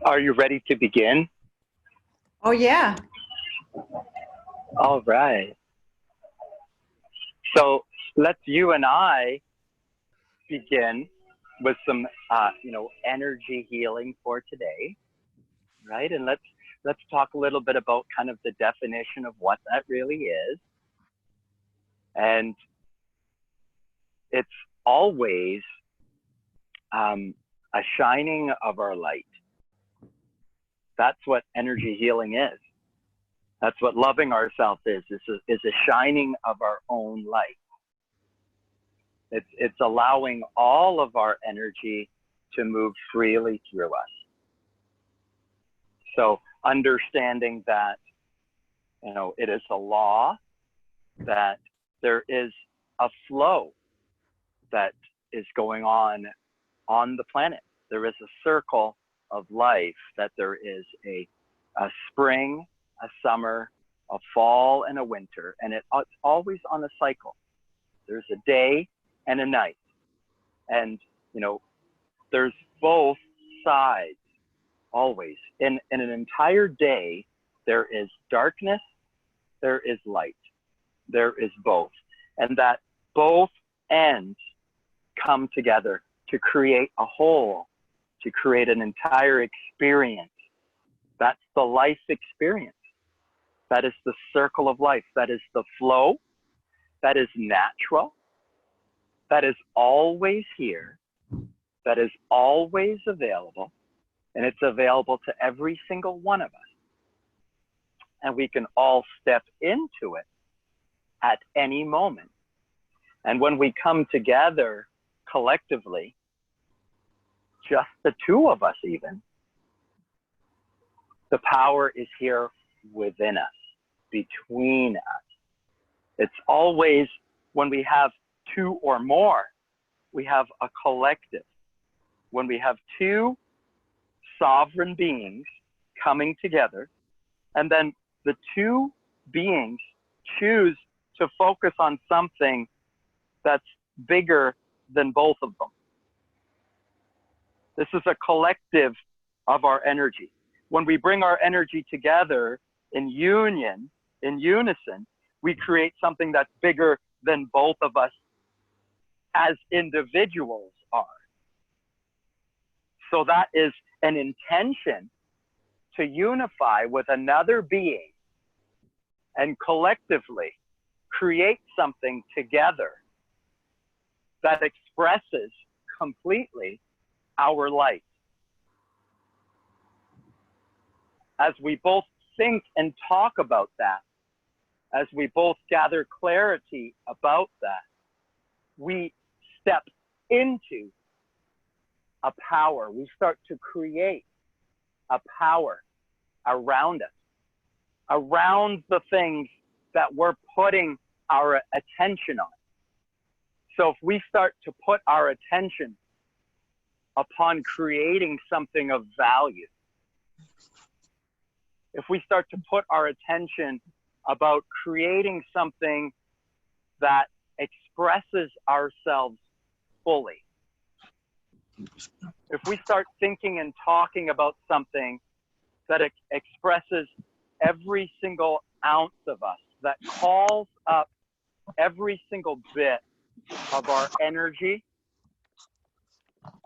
Are you ready to begin? Oh, yeah. All right. So let's you and I begin with some, energy healing for today, right? And let's talk a little bit about kind of the definition of what that really is. And it's always a shining of our light. That's what energy healing is. That's what loving ourselves is a shining of our own light. It's allowing all of our energy to move freely through us. So understanding that, it is a law that there is a flow that is going on the planet. There is a circle of life, that there is a spring, a summer, a fall, and a winter, and it's always on a cycle. There's a day and a night, and there's both sides always. In an entire day, there is darkness, there is light, there is both, and that both ends come together to create a whole, to create an entire experience. That's the life experience. That is the circle of life. That is the flow. That is natural. That is always here. That is always available. And it's available to every single one of us. And we can all step into it at any moment. And when we come together collectively, just the two of us even, the power is here within us, between us. It's always, when we have two or more, we have a collective. When we have two sovereign beings coming together, and then the two beings choose to focus on something that's bigger than both of them. This is a collective of our energy. When we bring our energy together in union, in unison, we create something that's bigger than both of us as individuals are. So that is an intention to unify with another being and collectively create something together that expresses completely our light. As we both think and talk about that, as we both gather clarity about that, we step into a power. We start to create a power around us, around the things that we're putting our attention on. So if we start to put our attention upon creating something of value, if we start to put our attention about creating something that expresses ourselves fully, if we start thinking and talking about something that expresses every single ounce of us, that calls up every single bit of our energy,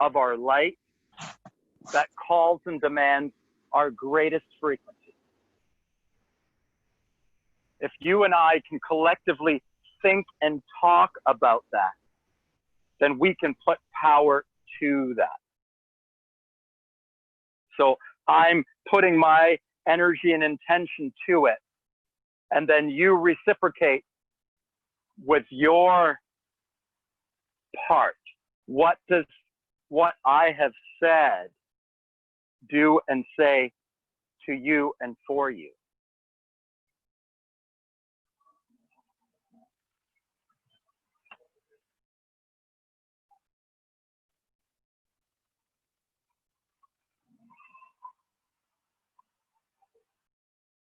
of our light, that calls and demands our greatest frequency. If you and I can collectively think and talk about that, then we can put power to that. So I'm putting my energy and intention to it, and then you reciprocate with your part. What does what I have said do and say to you and for you?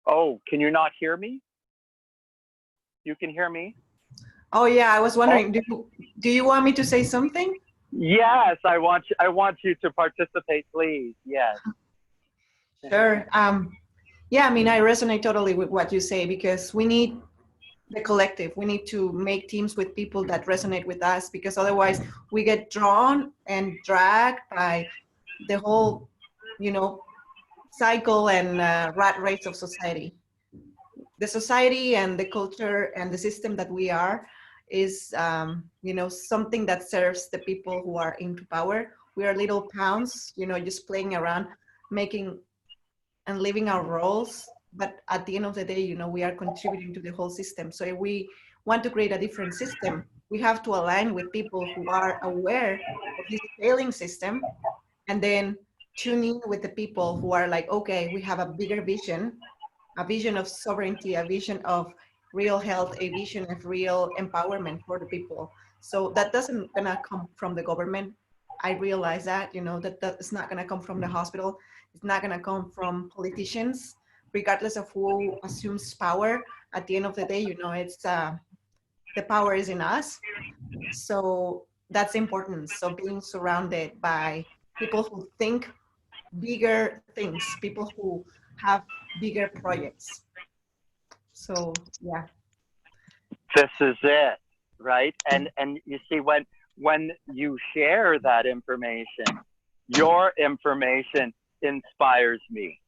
Oh, can you not hear me? You can hear me? Oh yeah, I was Oh, wondering, do you want me to say something? yes, I want you to participate, please. Yes. Sure. Yeah, I mean, I resonate totally with what you say because we need the collective. We need to make teams with people that resonate with us because otherwise we get drawn and dragged by the whole, you know, cycle and rat race of society. The society and the culture and the system that we are is something that serves the people who are into power. We are little pawns, just playing around, making and living our roles, but at the end of the day, we are contributing to the whole system. So if we want to create a different system, we have to align with people who are aware of this failing system, and then tune in with the people who are like, okay, we have a bigger vision, a vision of sovereignty, a vision of real health, a vision of real empowerment for the people. So that doesn't gonna come from the government. I realize that, that's not gonna come from the hospital. It's not gonna come from politicians, regardless of who assumes power. At the end of the day, it's the power is in us. So that's important. So being surrounded by people who think bigger things, people who have bigger projects. So yeah. This is it, right? And you see, when you share that information, your information inspires me.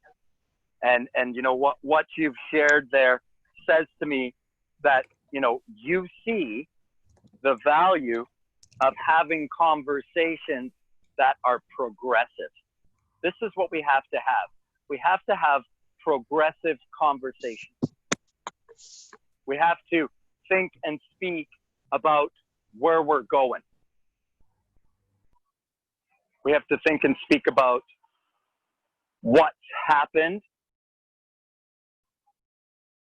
And you know what you've shared there says to me that you see the value of having conversations that are progressive. This is what we have to have. We have to have progressive conversations. We have to think and speak about where we're going. We have to think and speak about what's happened,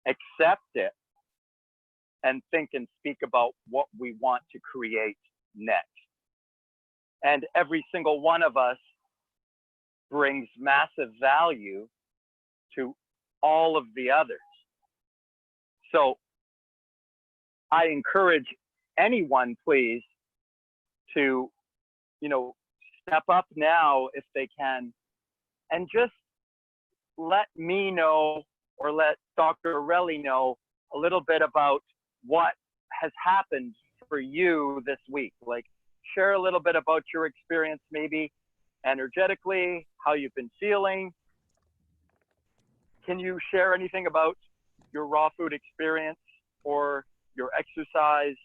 accept it, and think and speak about what we want to create next. And every single one of us brings massive value to all of the others. So I encourage anyone, please, to, step up now if they can, and just let me know or let Dr. Relly know a little bit about what has happened for you this week. Like, share a little bit about your experience, maybe energetically, how you've been feeling. Can you share anything about your raw food experience or your exercise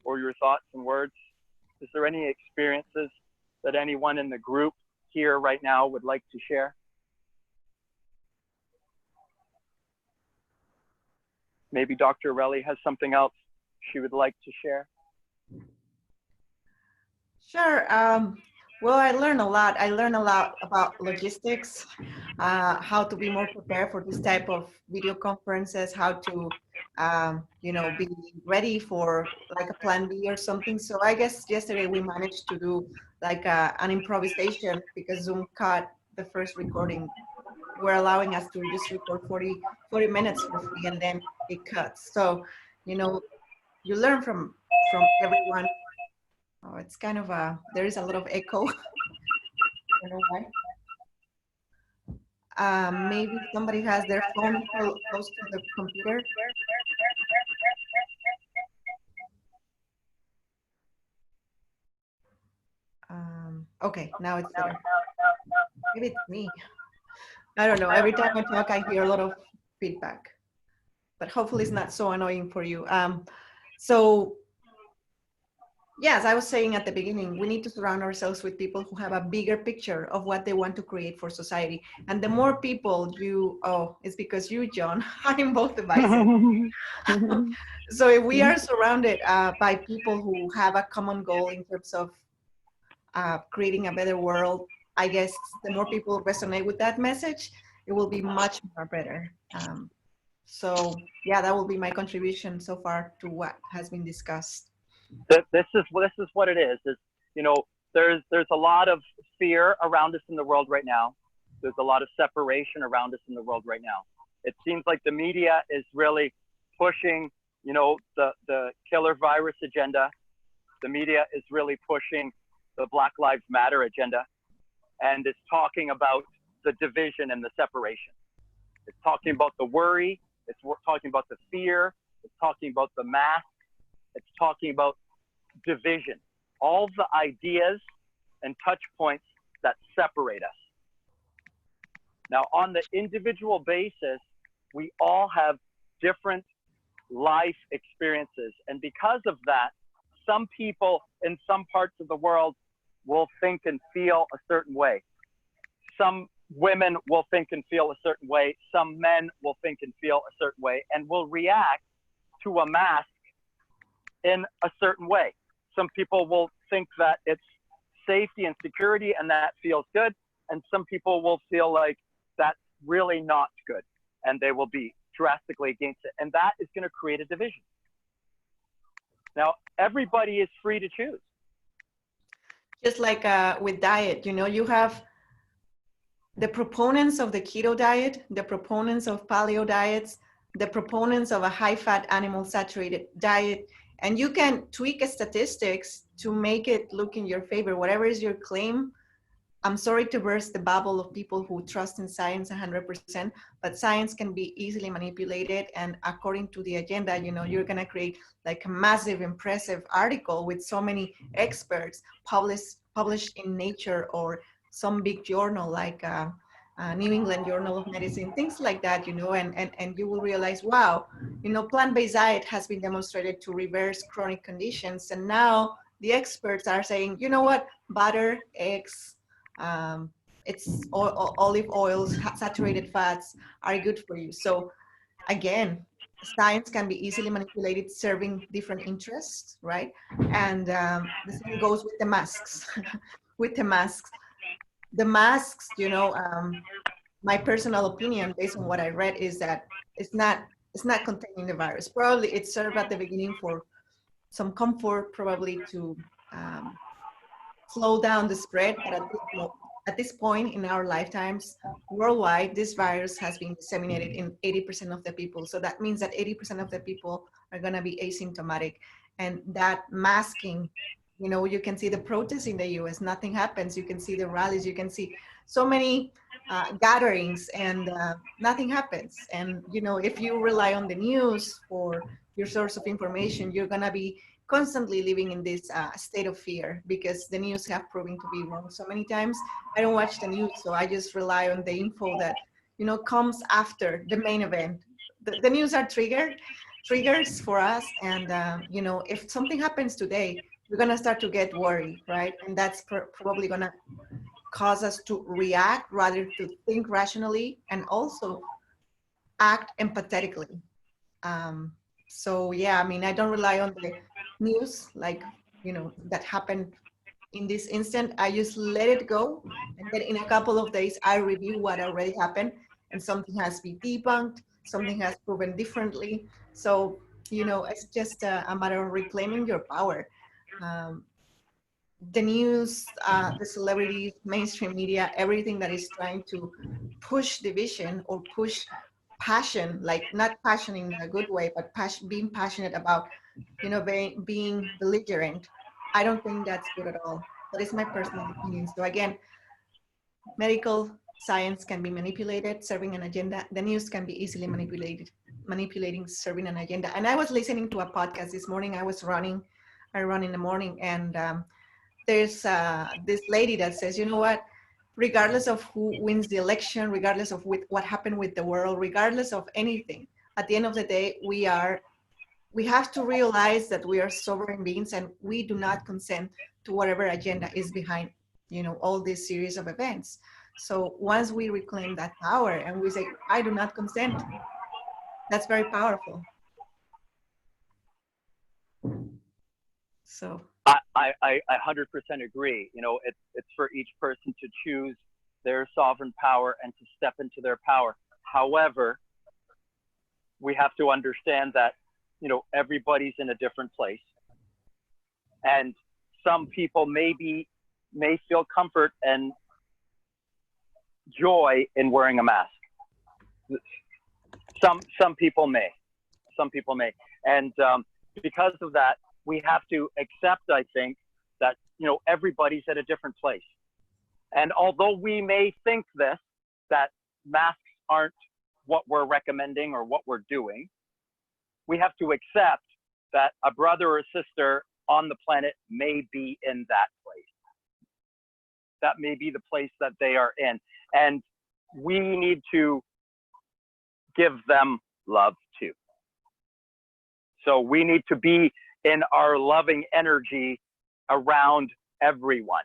or your thoughts and words? Is there any experiences that anyone in the group here right now would like to share? Maybe Dr. Relly has something else she would like to share. Sure. Well, I learned a lot. I learned a lot about logistics, how to be more prepared for this type of video conferences, how to, be ready for like a plan B or something. So I guess yesterday we managed to do like an improvisation because Zoom cut the first recording. We're allowing us to just record 40 minutes for free, and then it cuts. So, you know, you learn from everyone. Oh, it's kind of there is a lot of echo. I don't know why. Maybe somebody has their phone close to the computer. Okay, now it's better. Maybe it's me. I don't know. Every time I talk, I hear a lot of feedback, but hopefully it's not so annoying for you. So yes, I was saying at the beginning, we need to surround ourselves with people who have a bigger picture of what they want to create for society. And the more people it's because you, John, I'm both devices. So if we are surrounded by people who have a common goal in terms of creating a better world, I guess the more people resonate with that message, it will be much more better. So yeah, that will be my contribution so far to what has been discussed. This is what it is. There's a lot of fear around us in the world right now. There's a lot of separation around us in the world right now. It seems like the media is really pushing the killer virus agenda. The media is really pushing the Black Lives Matter agenda, and it's talking about the division and the separation. It's talking about the worry. It's talking about the fear. It's talking about the mask. It's talking about division. All the ideas and touch points that separate us. Now, on the individual basis, we all have different life experiences. And because of that, some people in some parts of the world will think and feel a certain way. Some women will think and feel a certain way. Some men will think and feel a certain way and will react to a mask in a certain way. Some people will think that it's safety and security and that feels good. And some people will feel like that's really not good and they will be drastically against it. And that is going to create a division. Now, everybody is free to choose. Just like with diet, you have the proponents of the keto diet, the proponents of paleo diets, the proponents of a high-fat animal saturated diet, and you can tweak statistics to make it look in your favor. Whatever is your claim, I'm sorry to burst the bubble of people who trust in science 100%, but science can be easily manipulated. And according to the agenda, you're going to create like a massive, impressive article with so many experts published in Nature or some big journal like New England Journal of Medicine, things like that, and you will realize, wow, plant-based diet has been demonstrated to reverse chronic conditions. And now the experts are saying, you know what, butter, eggs, it's olive oils, saturated fats are good for you. So again, science can be easily manipulated, serving different interests, right? And the same goes with the masks. With the masks, my personal opinion, based on what I read, is that it's not containing the virus. Probably it served at the beginning for some comfort, probably to slow down the spread. But at this point in our lifetimes, worldwide, this virus has been disseminated in 80% of the people. So that means that 80% of the people are going to be asymptomatic. And that masking, you can see the protests in the US, nothing happens. You can see the rallies, you can see so many gatherings, and nothing happens. And, if you rely on the news for your source of information, you're going to be constantly living in this state of fear, because the news have proven to be wrong so many times. I don't watch the news, so I just rely on the info that, comes after the main event. The news are triggers for us. And, if something happens today, we're going to start to get worried, right? And that's probably going to cause us to react rather to think rationally and also act empathetically. So yeah, I don't rely on the news like, that happened in this instant. I just let it go. And then in a couple of days, I review what already happened, and something has been debunked, something has proven differently. So, it's just a matter of reclaiming your power. The news, the celebrities, mainstream media, everything that is trying to push division or push passion, like not passion in a good way, but being passionate about, being belligerent. I don't think that's good at all. That is my personal opinion. So again, medical science can be manipulated, serving an agenda. The news can be easily manipulating, serving an agenda. And I was listening to a podcast this morning. I run in the morning, and there's this lady that says, you know what, regardless of who wins the election, regardless of what happened with the world, regardless of anything, at the end of the day, we have to realize that we are sovereign beings, and we do not consent to whatever agenda is behind, all this series of events. So once we reclaim that power and we say, I do not consent, that's very powerful. So I 100% agree. It's for each person to choose their sovereign power and to step into their power. However, we have to understand that, everybody's in a different place. And some people may feel comfort and joy in wearing a mask. Some people may. And because of that, we have to accept, I think, that, everybody's at a different place. And although we may think this, that masks aren't what we're recommending or what we're doing, we have to accept that a brother or sister on the planet may be in that place. That may be the place that they are in. And we need to give them love too. So we need to be in our loving energy around everyone.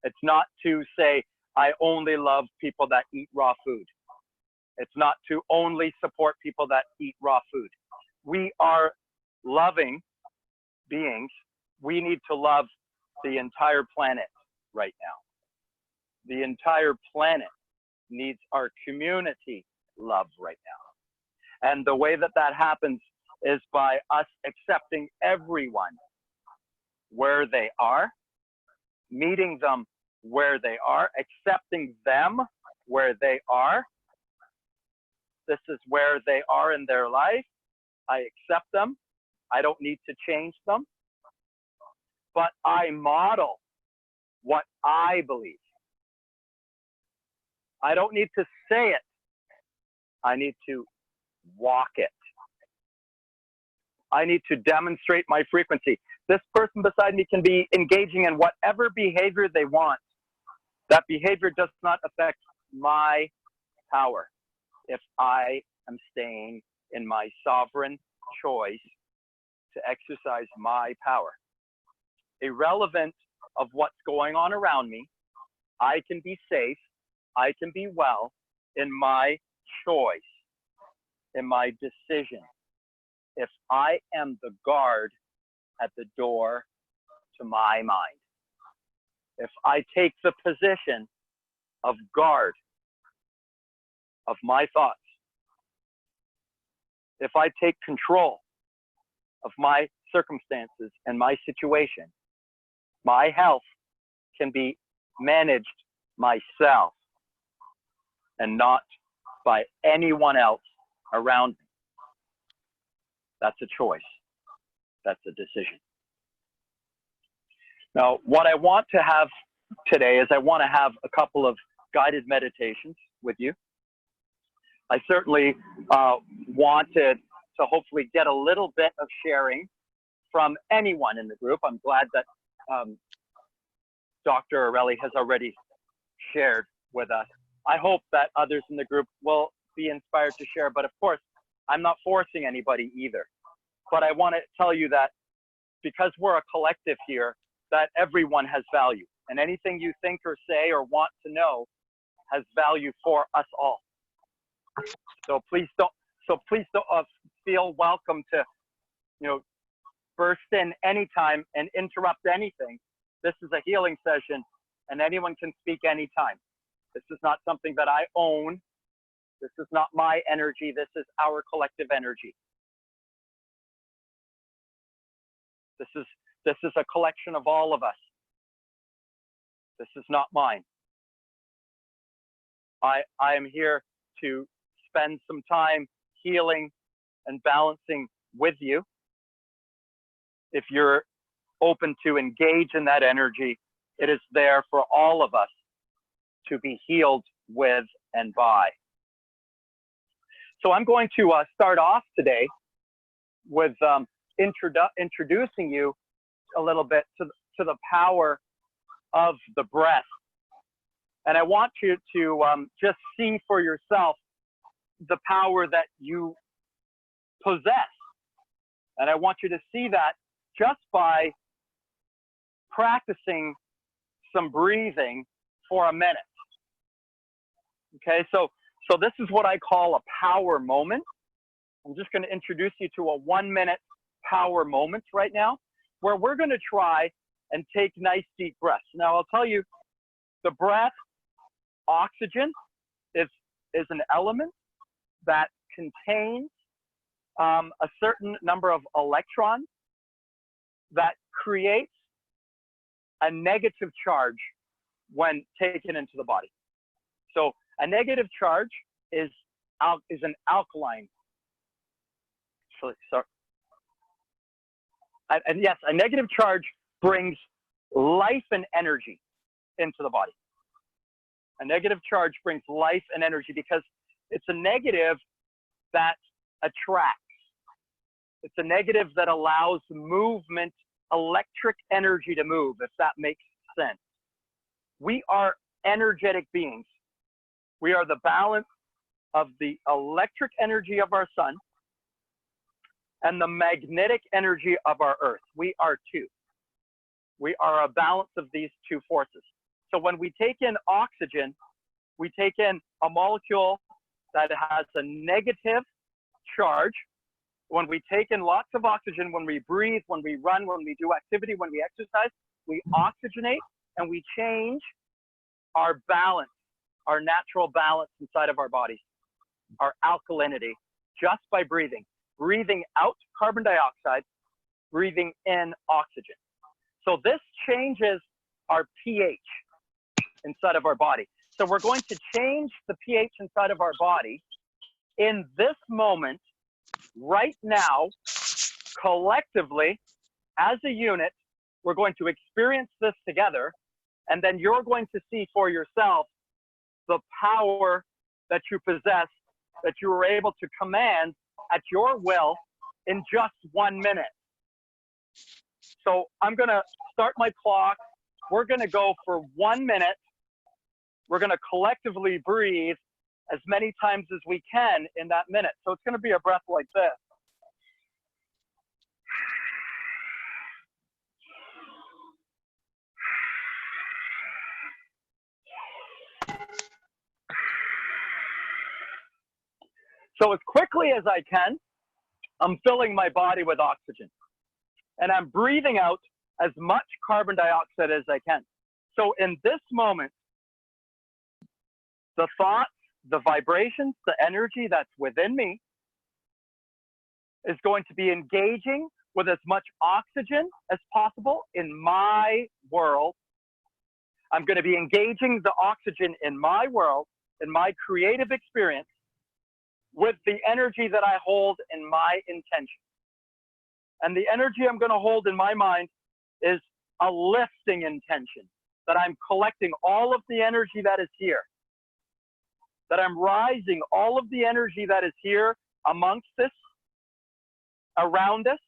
It's not to say, I only love people that eat raw food. It's not to only support people that eat raw food. We are loving beings. We need to love the entire planet right now. The entire planet needs our community love right now. And the way that that happens is by us accepting everyone where they are, meeting them where they are, accepting them where they are. This is where they are in their life. I accept them. I don't need to change them. But I model what I believe. I don't need to say it. I need to walk it. I need to demonstrate my frequency. This person beside me can be engaging in whatever behavior they want. That behavior does not affect my power if I am staying in my sovereign choice to exercise my power. Irrelevant of what's going on around me, I can be safe, I can be well in my choice, in my decision. If I am the guard at the door to my mind, if I take the position of guard of my thoughts, if I take control of my circumstances and my situation, my health can be managed myself and not by anyone else around me. That's a choice. That's a decision. Now, what I want to have today is I want to have a couple of guided meditations with you. I certainly wanted to hopefully get a little bit of sharing from anyone in the group. I'm glad that Dr. Aureli has already shared with us. I hope that others in the group will be inspired to share, but of course, I'm not forcing anybody either. But I want to tell you that because we're a collective here, that everyone has value. And anything you think or say or want to know has value for us all. So please don't feel welcome to, burst in anytime and interrupt anything. This is a healing session and anyone can speak anytime. This is not something that I own. This is not my energy. This is our collective energy. This is a collection of all of us. This is not mine. I am here to spend some time healing and balancing with you. If you're open to engage in that energy, it is there for all of us to be healed with and by. So I'm going to start off today with introducing you a little bit to the power of the breath. And I want you to just see for yourself the power that you possess. And I want you to see that just by practicing some breathing for a minute. Okay, so this is what I call a power moment. I'm just going to introduce you to a 1-minute power moment right now, where we're going to try and take nice deep breaths. Now, I'll tell you, the breath, oxygen, is an element that contains a certain number of electrons that creates a negative charge when taken into the body. So a negative charge is an alkaline. And yes, a negative charge brings life and energy into the body. A negative charge brings life and energy because it's a negative that attracts. It's a negative that allows movement, electric energy to move, if that makes sense. We are energetic beings. We are the balance of the electric energy of our sun and the magnetic energy of our earth. We are two. We are a balance of these two forces. So when we take in oxygen, we take in a molecule that has a negative charge. When we take in lots of oxygen, when we breathe, when we run, when we do activity, when we exercise, we oxygenate and we change our balance, our natural balance inside of our bodies, our alkalinity, just by breathing. Breathing out carbon dioxide, breathing in oxygen. So this changes our pH inside of our body. So we're going to change the pH inside of our body in this moment, right now, collectively, as a unit. We're going to experience this together, and then you're going to see for yourself the power that you possess, that you were able to command at your will in just 1 minute. So I'm going to start my clock. We're going to go for 1 minute. We're going to collectively breathe as many times as we can in that minute. So it's going to be a breath like this. So as quickly as I can, I'm filling my body with oxygen. And I'm breathing out as much carbon dioxide as I can. So in this moment, the thoughts, the vibrations, the energy that's within me is going to be engaging with as much oxygen as possible in my world. I'm going to be engaging the oxygen in my world, in my creative experience, with the energy that I hold in my intention. And the energy I'm going to hold in my mind is a lifting intention, that I'm collecting all of the energy that is here, that I'm rising all of the energy that is here amongst us, around us.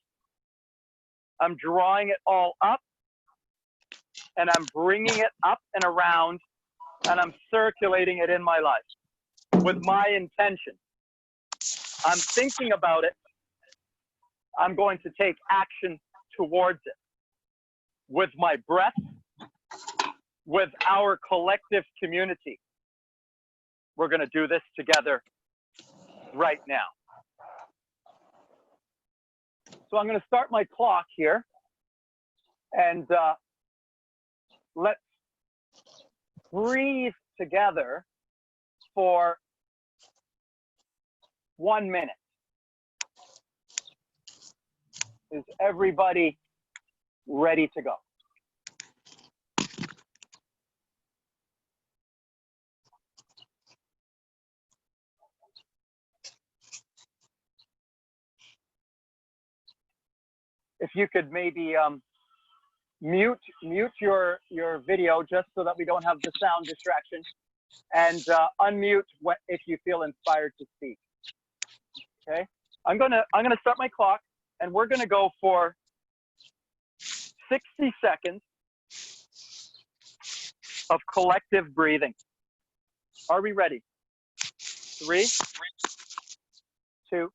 I'm drawing it all up, and I'm bringing it up and around, and I'm circulating it in my life with my intention. I'm thinking about it. I'm going to take action towards it with my breath, with our collective community. We're going to do this together right now. So I'm going to start my clock here, and let's breathe together for 1 minute. Is everybody ready to go? If you could maybe mute your video just so that we don't have the sound distraction, and unmute if you feel inspired to speak. Okay, I'm gonna start my clock, and we're gonna go for 60 seconds of collective breathing. Are we ready? 3, 2,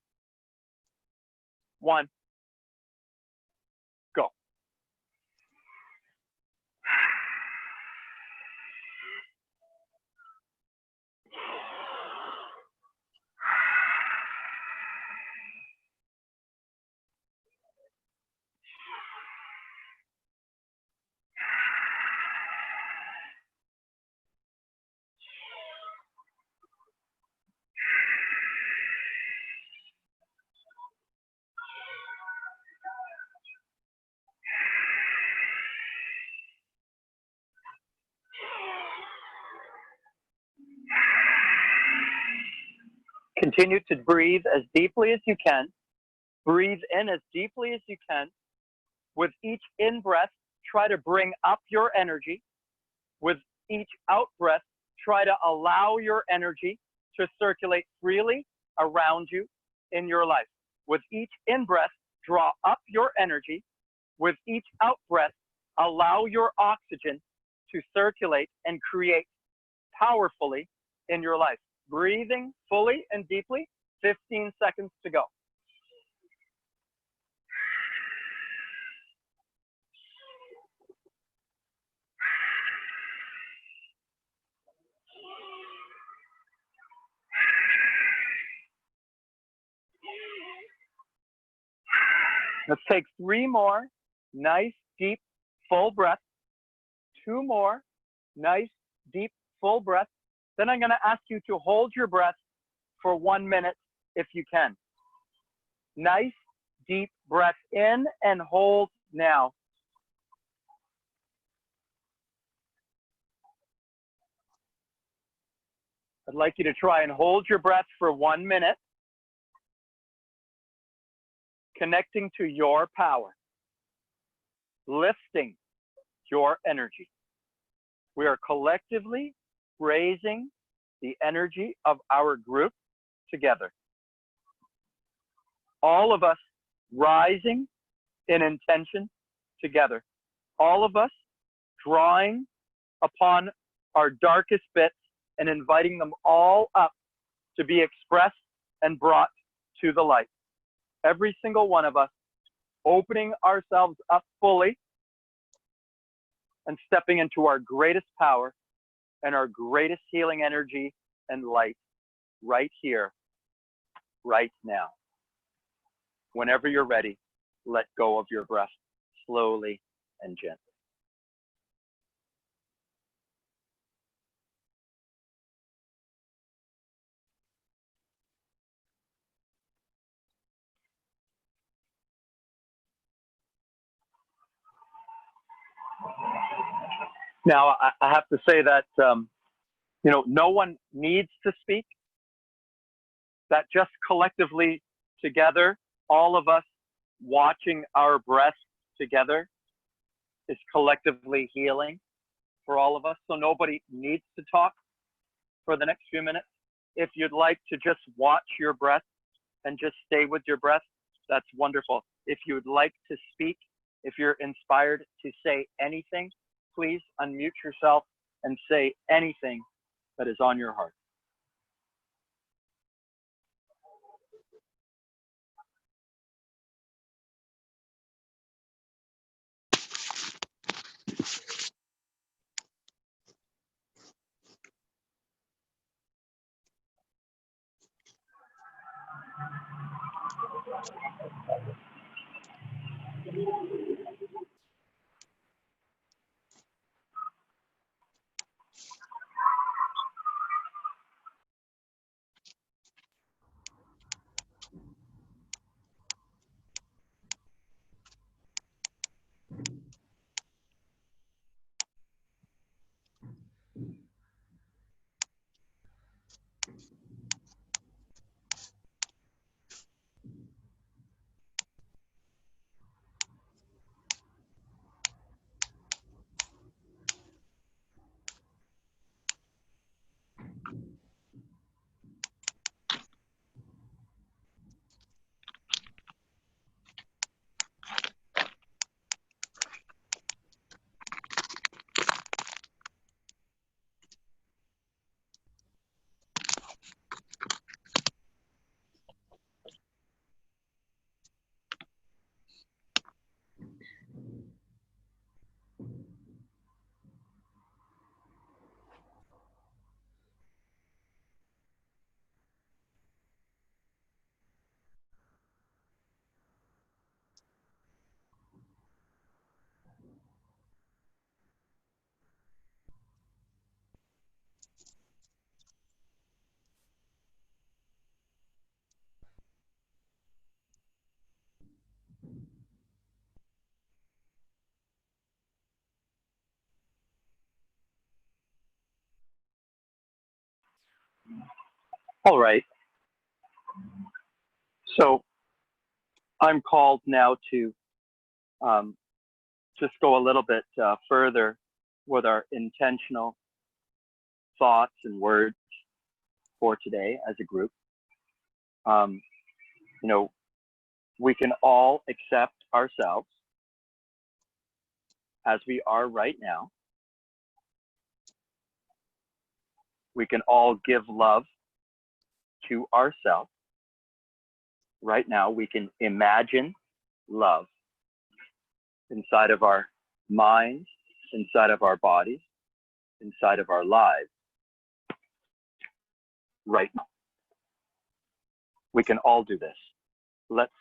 1, go. Continue to breathe as deeply as you can. Breathe in as deeply as you can. With each in-breath, try to bring up your energy. With each out-breath, try to allow your energy to circulate freely around you in your life. With each in-breath, draw up your energy. With each out-breath, allow your oxygen to circulate and create powerfully in your life. Breathing fully and deeply, 15 seconds to go. Let's take 3 more nice, deep, full breaths. 2 more nice, deep, full breaths. Then I'm going to ask you to hold your breath for 1 minute if you can. Nice, deep breath in and hold now. I'd like you to try and hold your breath for 1 minute, connecting to your power, lifting your energy. We are collectively raising the energy of our group together. All of us rising in intention together. All of us drawing upon our darkest bits and inviting them all up to be expressed and brought to the light. Every single one of us opening ourselves up fully and stepping into our greatest power and our greatest healing energy and light right here, right now. Whenever you're ready, let go of your breath slowly and gently. Now, I have to say that, no one needs to speak, that just collectively together, all of us watching our breath together is collectively healing for all of us. So nobody needs to talk for the next few minutes. If you'd like to just watch your breath and just stay with your breath, that's wonderful. If you would like to speak, if you're inspired to say anything, please unmute yourself and say anything that is on your heart. All right. So I'm called now to just go a little bit further with our intentional thoughts and words for today as a group. You know, we can all accept ourselves as we are right now. We can all give love to ourselves. Right now, we can imagine love inside of our minds, inside of our bodies, inside of our lives. Right now. We can all do this. Let's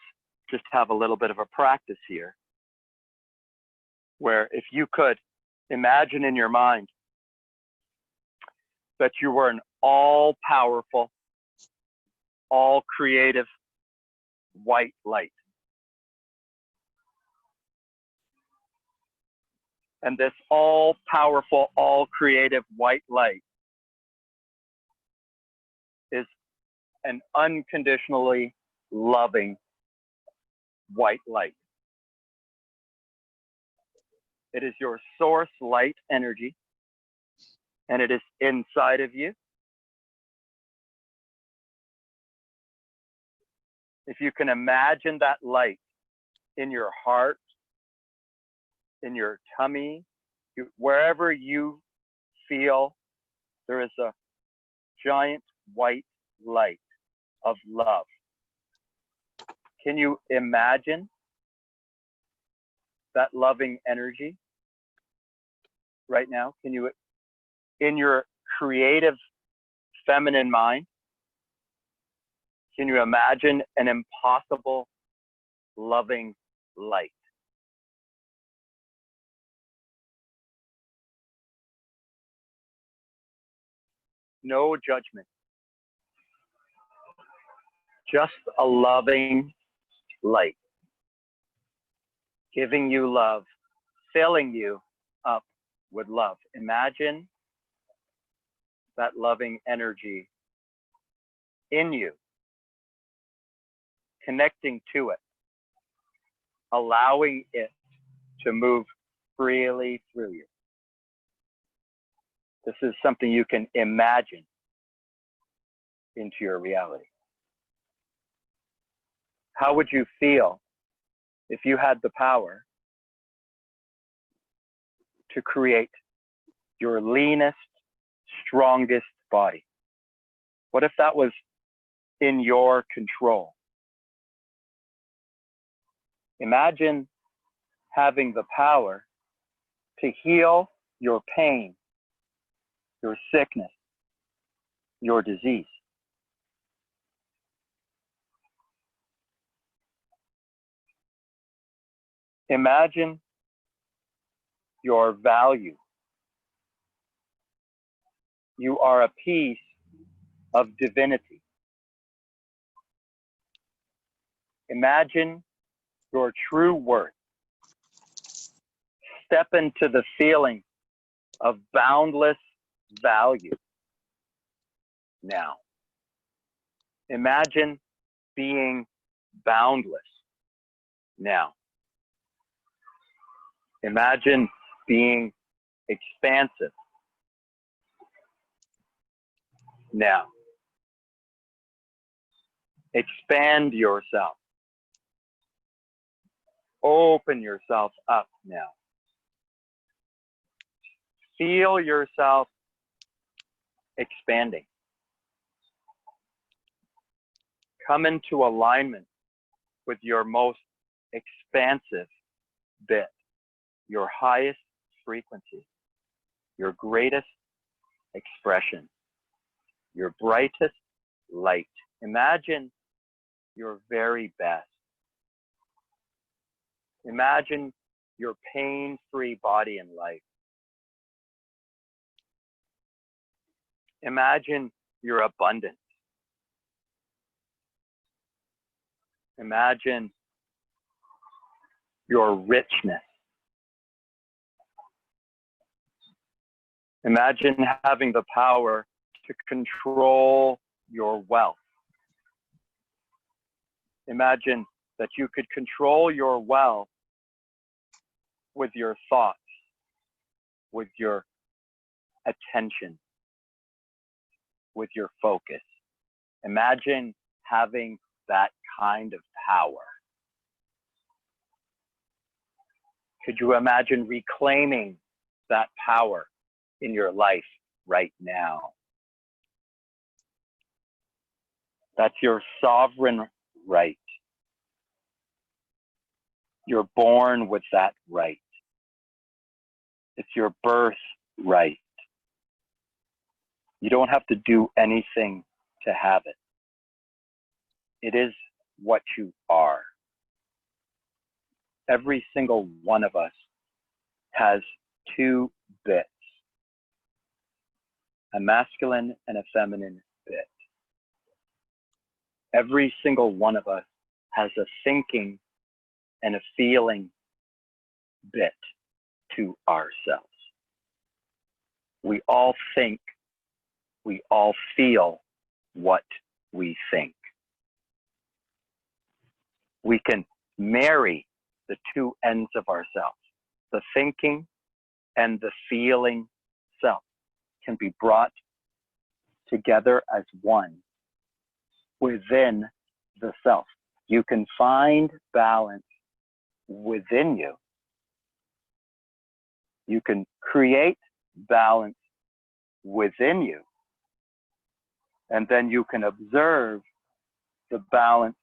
just have a little bit of a practice here, where if you could imagine in your mind that you were an all-powerful, all-creative white light. And this all-powerful, all-creative white light is an unconditionally loving white light. It is your source light energy, and it is inside of you. If you can imagine that light in your heart, in your tummy, wherever you feel there is a giant white light of love. Can you imagine that loving energy right now? Can you, in your creative feminine mind, can you imagine an impossible loving light? No judgment. Just a loving light, giving you love, filling you up with love. Imagine that loving energy in you, connecting to it, allowing it to move freely through you. This is something you can imagine into your reality. How would you feel if you had the power to create your leanest, strongest body? What if that was in your control? Imagine having the power to heal your pain, your sickness, your disease. Imagine your value. You are a piece of divinity. Imagine your true worth. Step into the feeling of boundless value now. Imagine being boundless now. Imagine being expansive now. Expand yourself. Open yourself up now. Feel yourself expanding. Come into alignment with your most expansive bit, your highest frequency, your greatest expression, your brightest light. Imagine your very best. Imagine your pain-free body and life. Imagine your abundance. Imagine your richness. Imagine having the power to control your wealth. Imagine that you could control your wealth with your thoughts, with your attention, with your focus. Imagine having that kind of power. Could you imagine reclaiming that power in your life right now? That's your sovereign right. You're born with that right. It's your birthright. You don't have to do anything to have it. It is what you are. Every single one of us has two bits, a masculine and a feminine bit. Every single one of us has a thinking and a feeling bit to ourselves. We all think, we all feel what we think. We can marry the two ends of ourselves. The thinking and the feeling self can be brought together as one within the self. You can find balance within you. You can create balance within you. And then you can observe the balance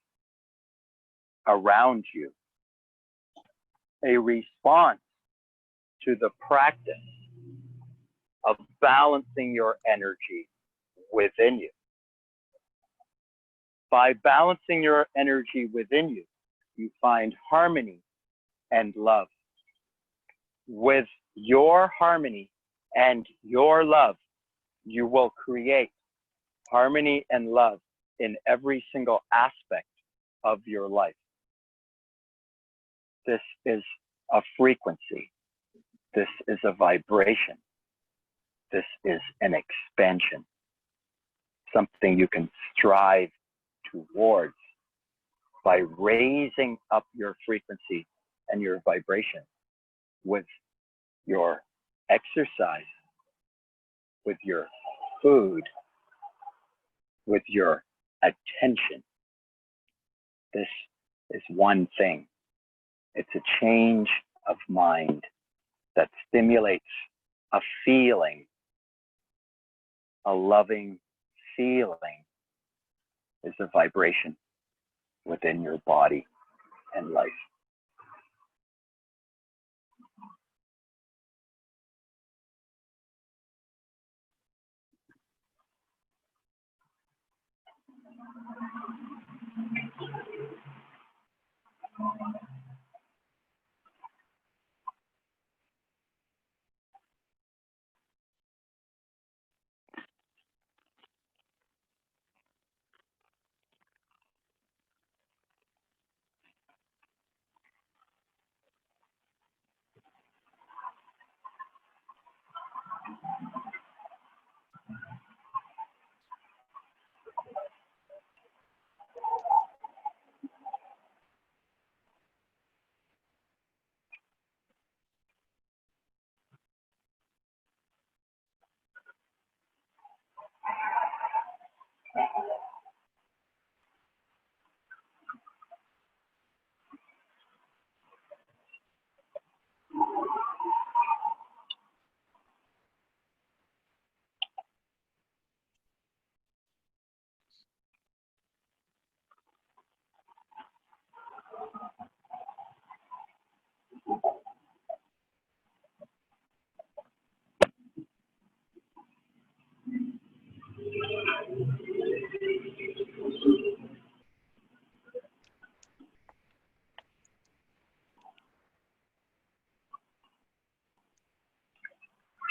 around you. A response to the practice of balancing your energy within you. By balancing your energy within you, you find harmony and love. With your harmony and your love, you will create harmony and love in every single aspect of your life. This is a frequency. This is a vibration. This is an expansion. Something you can strive towards by raising up your frequency and your vibration with your exercise, with your food, with your attention. This is one thing. It's a change of mind that stimulates a feeling, a loving feeling is a vibration within your body and life.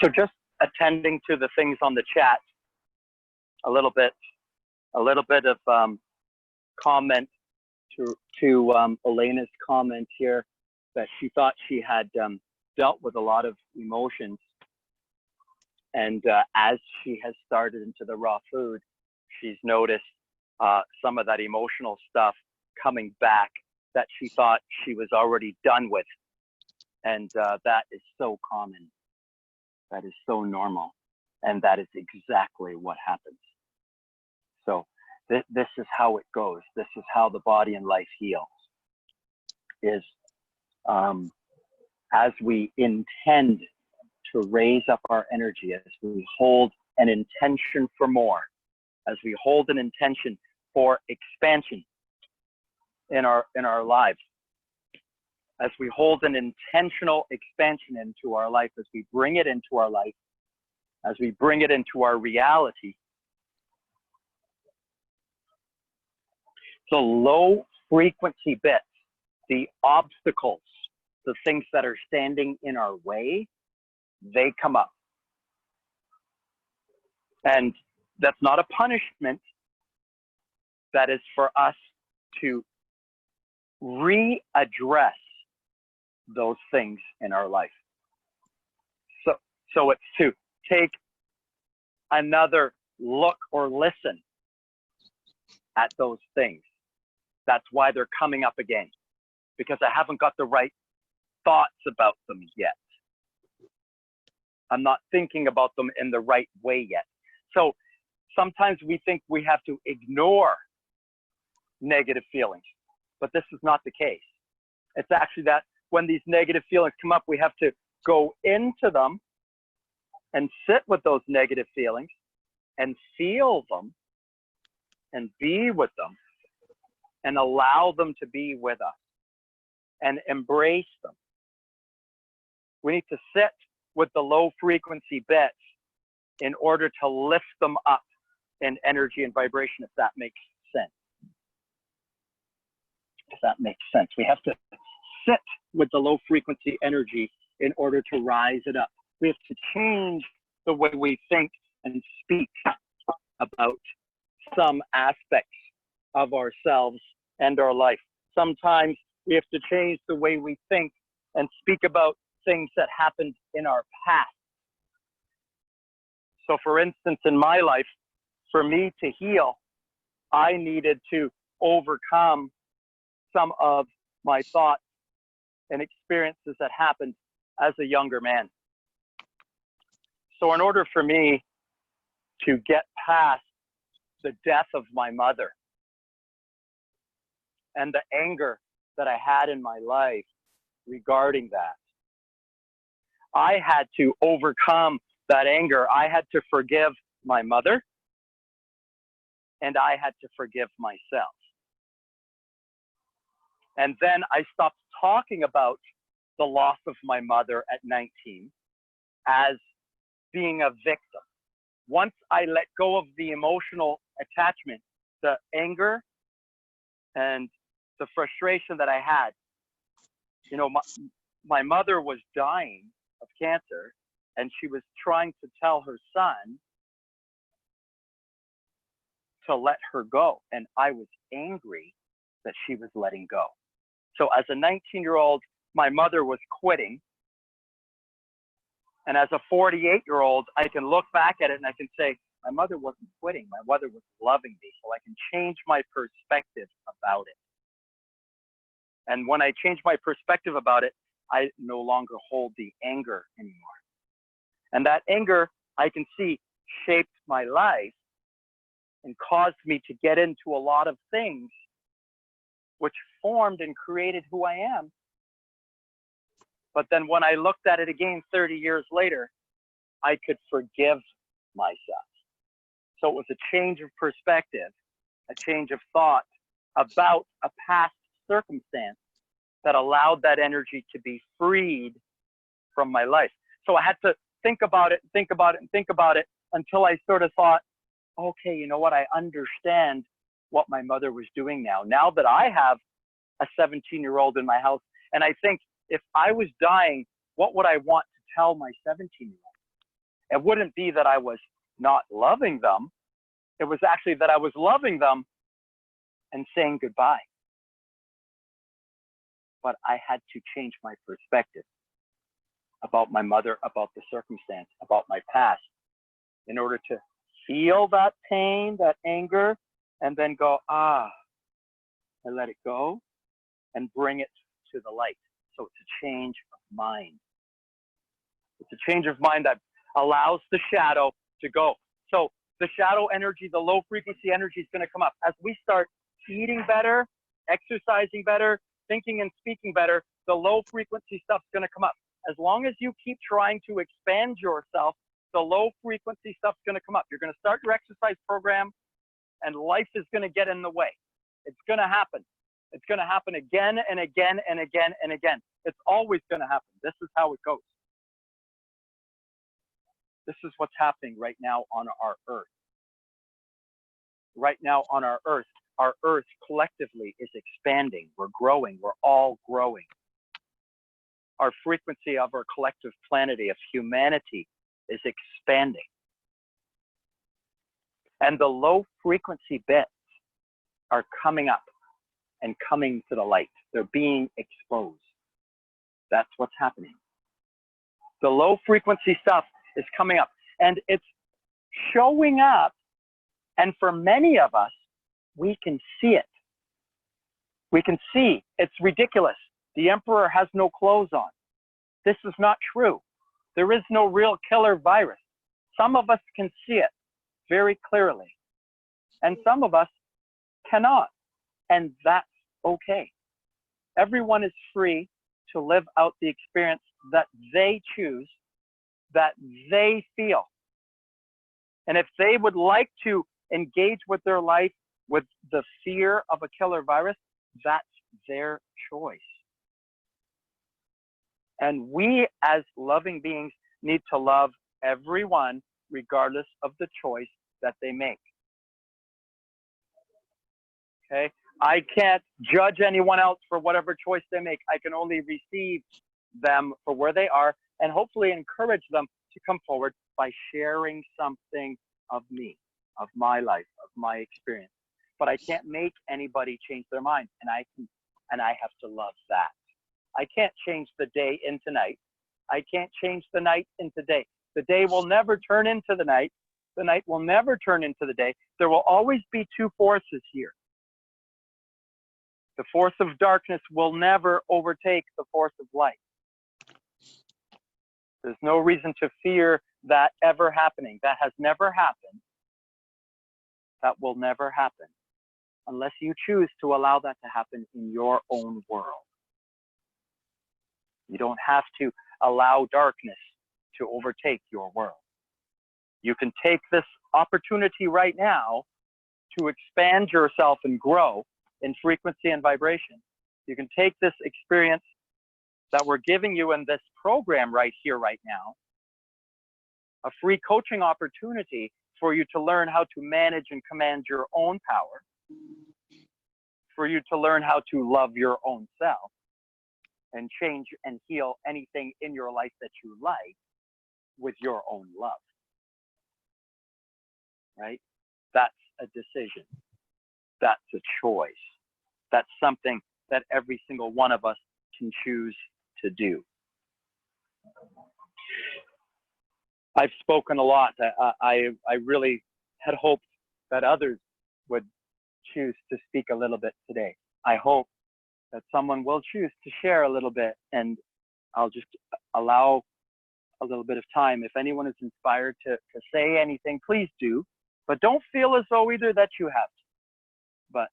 So just attending to the things on the chat, a little bit of comment to Elena's comment here, that she thought she had dealt with a lot of emotions, and as she has started into the raw food, she's noticed some of that emotional stuff coming back that she thought she was already done with. And that is so common. That is so normal. And that is exactly what happens. So this is how it goes. This is how the body and life heals. Is as we intend to raise up our energy, as we hold an intention for more, as we hold an intention for expansion in our lives, as we hold an intentional expansion into our life, as we bring it into our life, as we bring it into our reality, the low frequency bits, the obstacles, the things that are standing in our way, they come up. And that's not a punishment. That is for us to readdress those things in our life. So it's to take another look or listen at those things. That's why they're coming up again, because I haven't got the right thoughts about them yet. I'm not thinking about them in the right way yet. So sometimes we think we have to ignore negative feelings, but this is not the case. It's actually that when these negative feelings come up, we have to go into them and sit with those negative feelings and feel them and be with them and allow them to be with us and embrace them. We need to sit with the low frequency bits in order to lift them up in energy and vibration, if that makes sense. If that makes sense. We have to sit with the low frequency energy in order to rise it up. We have to change the way we think and speak about some aspects of ourselves and our life. Sometimes we have to change the way we think and speak about things that happened in our past. So for instance, in my life, for me to heal, I needed to overcome some of my thoughts and experiences that happened as a younger man. So in order for me to get past the death of my mother and the anger that I had in my life regarding that, I had to overcome that anger. I had to forgive my mother, and I had to forgive myself. And then I stopped talking about the loss of my mother at 19 as being a victim. Once I let go of the emotional attachment, the anger and the frustration that I had, you know, my mother was dying of cancer, and she was trying to tell her son to let her go. And I was angry that she was letting go. So as a 19-year-old, my mother was quitting. And as a 48-year-old, I can look back at it and I can say, my mother wasn't quitting. My mother was loving me. So I can change my perspective about it. And when I change my perspective about it, I no longer hold the anger anymore. And that anger, I can see, shaped my life and caused me to get into a lot of things which formed and created who I am. But then when I looked at it again 30 years later, I could forgive myself. So it was a change of perspective, a change of thought about a past circumstance that allowed that energy to be freed from my life. So I had to think about it, think about it, and think about it until I sort of thought, okay, you know what? I understand what my mother was doing now. Now that I have a 17-year-old in my house, and I think if I was dying, what would I want to tell my 17-year-old? It wouldn't be that I was not loving them. It was actually that I was loving them and saying goodbye. But I had to change my perspective about my mother, about the circumstance, about my past, in order to feel that pain, that anger, and then go, and let it go and bring it to the light. So it's a change of mind. It's a change of mind that allows the shadow to go. So the shadow energy, the low frequency energy is going to come up. As we start eating better, exercising better, thinking and speaking better, the low frequency stuff's going to come up. As long as you keep trying to expand yourself, the low frequency stuff's going to come up. You're going to start your exercise program and life is going to get in the way. It's going to happen. It's going to happen again and again and again and again. It's always going to happen. This is how it goes. This is what's happening right now on our earth. Right now on our earth collectively is expanding. We're growing. We're all growing. Our frequency of our collective planety of humanity is expanding. And the low frequency bits are coming up and coming to the light. They're being exposed. That's what's happening. The low frequency stuff is coming up and it's showing up. And for many of us, we can see it. We can see it's ridiculous. The emperor has no clothes on. This is not true. There is no real killer virus. Some of us can see it very clearly, and some of us cannot, and that's okay. Everyone is free to live out the experience that they choose, that they feel. And if they would like to engage with their life with the fear of a killer virus, that's their choice. And we as loving beings need to love everyone regardless of the choice that they make. Okay? I can't judge anyone else for whatever choice they make. I can only receive them for where they are and hopefully encourage them to come forward by sharing something of me, of my life, of my experience. But I can't make anybody change their mind, and I have to love that. I can't change the day into night. I can't change the night into day. The day will never turn into the night. The night will never turn into the day. There will always be two forces here. The force of darkness will never overtake the force of light. There's no reason to fear that ever happening. That has never happened. That will never happen unless you choose to allow that to happen in your own world. You don't have to allow darkness to overtake your world. You can take this opportunity right now to expand yourself and grow in frequency and vibration. You can take this experience that we're giving you in this program right here, right now, a free coaching opportunity for you to learn how to manage and command your own power, for you to learn how to love your own self and change and heal anything in your life that you like with your own love, right? That's a decision. That's a choice. That's something that every single one of us can choose to do. I've spoken a lot. I really had hoped that others would choose to speak a little bit today. I hope that someone will choose to share a little bit, and I'll just allow a little bit of time. If anyone is inspired to say anything, please do, but don't feel as though either that you have to. But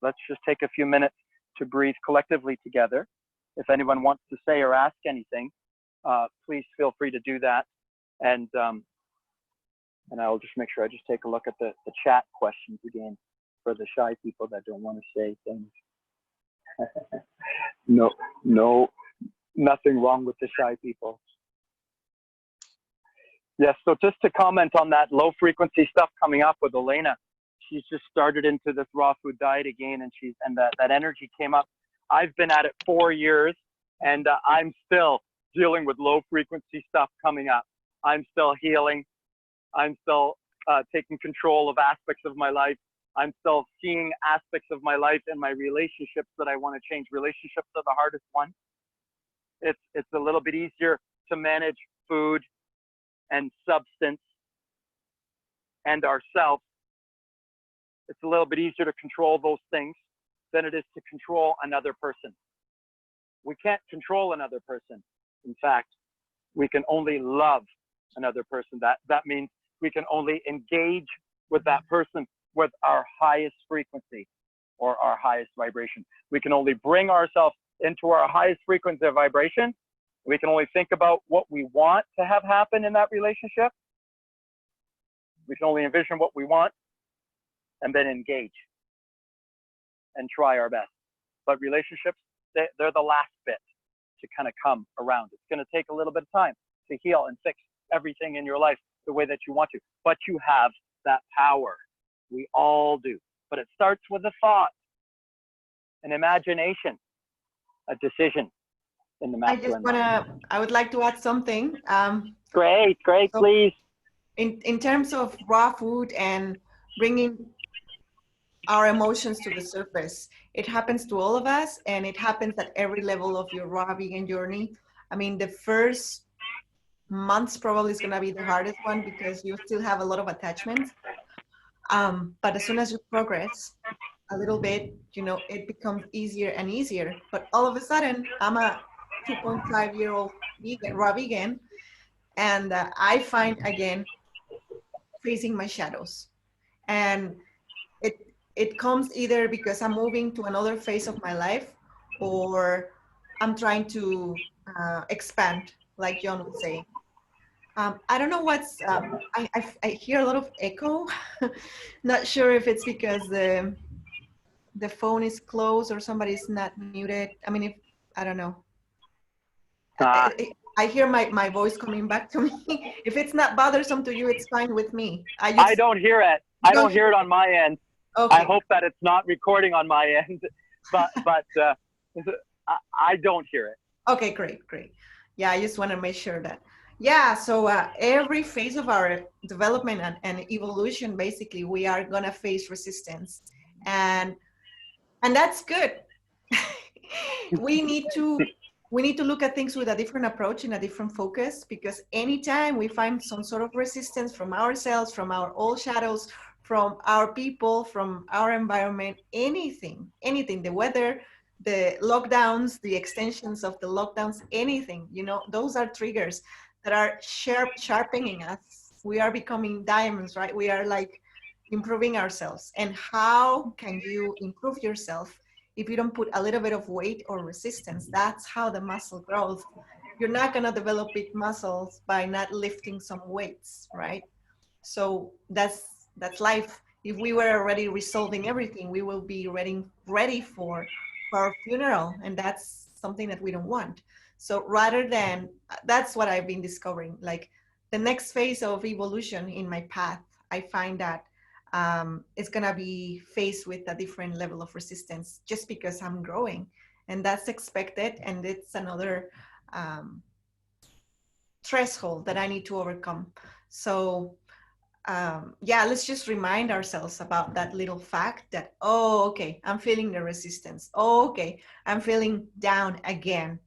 let's just take a few minutes to breathe collectively together. If anyone wants to say or ask anything, please feel free to do that. And I'll just make sure I just take a look at the chat questions again for the shy people that don't want to say things. No, nothing wrong with the shy people. Yes, so just to comment on that low frequency stuff coming up with Elena, she's just started into this raw food diet again, and that energy came up. I've been at it 4 years, and I'm still dealing with low frequency stuff coming up. I'm still healing. I'm still taking control of aspects of my life. I'm still seeing aspects of my life and my relationships that I want to change. Relationships are the hardest one. It's a little bit easier to manage food and substance and ourselves. It's a little bit easier to control those things than it is to control another person. We can't control another person. In fact, we can only love another person. That means we can only engage with that person with our highest frequency or our highest vibration. We can only bring ourselves into our highest frequency of vibration. We can only think about what we want to have happen in that relationship. We can only envision what we want and then engage and try our best. But relationships, they're the last bit to kind of come around. It's going to take a little bit of time to heal and fix everything in your life the way that you want to. But you have that power. We all do. But it starts with a thought, an imagination, a decision in the masculine mind. I would like to add something. Great, So please. in terms of raw food and bringing our emotions to the surface, it happens to all of us, and it happens at every level of your raw vegan journey. I mean, the first months probably is going to be the hardest one because you still have a lot of attachments. But as soon as you progress a little bit, it becomes easier and easier. But all of a sudden, I'm a 2.5-year-old vegan, raw vegan, and I find again facing my shadows. And it comes either because I'm moving to another phase of my life, or I'm trying to expand, like John would say. I don't know what's, I hear a lot of echo. Not sure if it's because the phone is closed or somebody's not muted. I mean, I don't know. I hear my voice coming back to me. If it's not bothersome to you, it's fine with me. I don't hear it. I don't hear it on my end. Okay. I hope that it's not recording on my end, but I don't hear it. Okay, great. Yeah, I just want to make sure that. Yeah, so every phase of our development and evolution, basically, we are gonna face resistance, and that's good. we need to look at things with a different approach and a different focus, because anytime we find some sort of resistance from ourselves, from our old shadows, from our people, from our environment, anything, the weather, the lockdowns, the extensions of the lockdowns, anything, those are triggers that are sharpening us. We are becoming diamonds, right? We are like improving ourselves. And how can you improve yourself if you don't put a little bit of weight or resistance? That's how the muscle grows. You're not going to develop big muscles by not lifting some weights, right? So that's life. If we were already resolving everything, we will be ready for our funeral, and that's something that we don't want. So rather than, that's what I've been discovering, like the next phase of evolution in my path, I find that it's gonna be faced with a different level of resistance just because I'm growing, and that's expected, and it's another threshold that I need to overcome. So yeah, let's just remind ourselves about that little fact that, oh, okay, I'm feeling the resistance. Oh, okay, I'm feeling down again.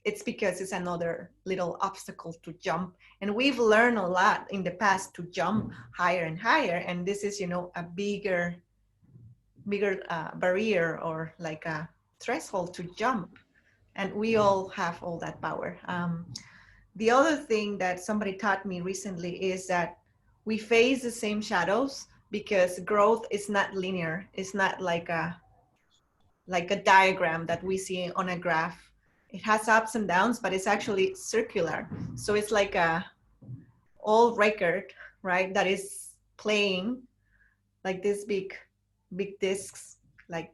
It's because it's another little obstacle to jump. And we've learned a lot in the past to jump higher and higher. And this is, a bigger barrier, or like a threshold to jump. And we all have all that power. The other thing that somebody taught me recently is that we face the same shadows because growth is not linear. It's not like a diagram that we see on a graph. It has ups and downs, but it's actually circular. So it's like a old record, right? That is playing like this big discs, like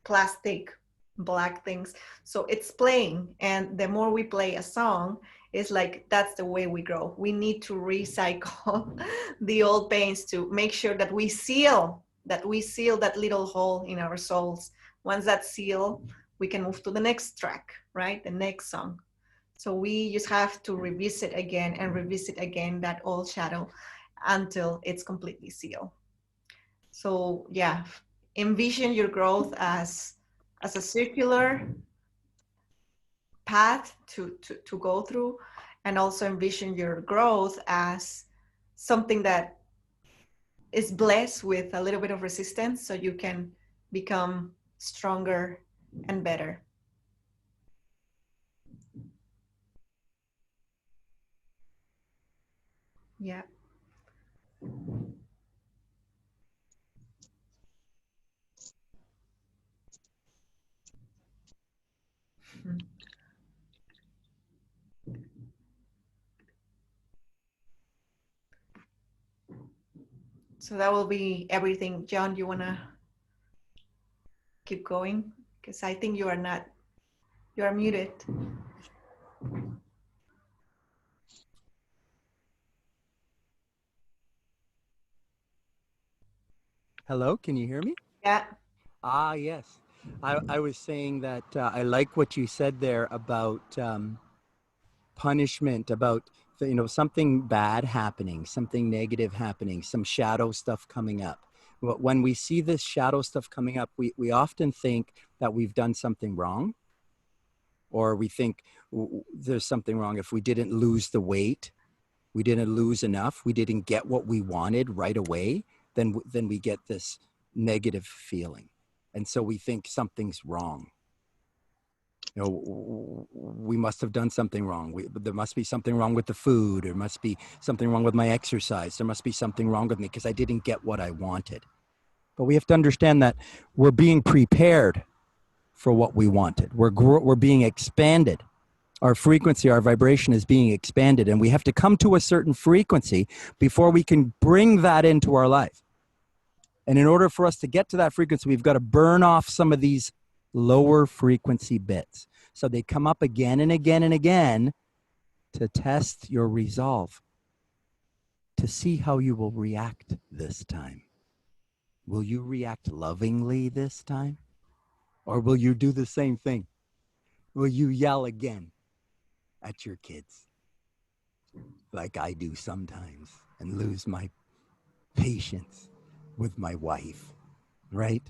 plastic black things. So it's playing, and the more we play a song, it's like that's the way we grow. We need to recycle the old paints to make sure that we seal that little hole in our souls. Once that's sealed, we can move to the next track, right? The next song. So we just have to revisit again and revisit again that old shadow until it's completely sealed. So yeah, envision your growth as a circular path to go through, and also envision your growth as something that is blessed with a little bit of resistance so you can become stronger and better. Yeah. Mhm. So that will be everything. John, you want to keep going? Because I think you are not, you are muted. Hello, can you hear me? Yeah. Ah, yes. I was saying that I like what you said there about punishment, about something bad happening, something negative happening, some shadow stuff coming up. When we see this shadow stuff coming up, we often think that we've done something wrong, or we think there's something wrong if we didn't lose the weight, we didn't lose enough, we didn't get what we wanted right away, then we get this negative feeling. And so we think something's wrong. We must have done something wrong. There must be something wrong with the food. There must be something wrong with my exercise. There must be something wrong with me because I didn't get what I wanted. But we have to understand that we're being prepared for what we wanted. We're being expanded. Our frequency, our vibration is being expanded, and we have to come to a certain frequency before we can bring that into our life. And in order for us to get to that frequency, we've got to burn off some of these lower frequency bits. So they come up again and again and again to test your resolve, to see how you will react this time. Will you react lovingly this time? Or will you do the same thing? Will you yell again at your kids like I do sometimes and lose my patience with my wife, right?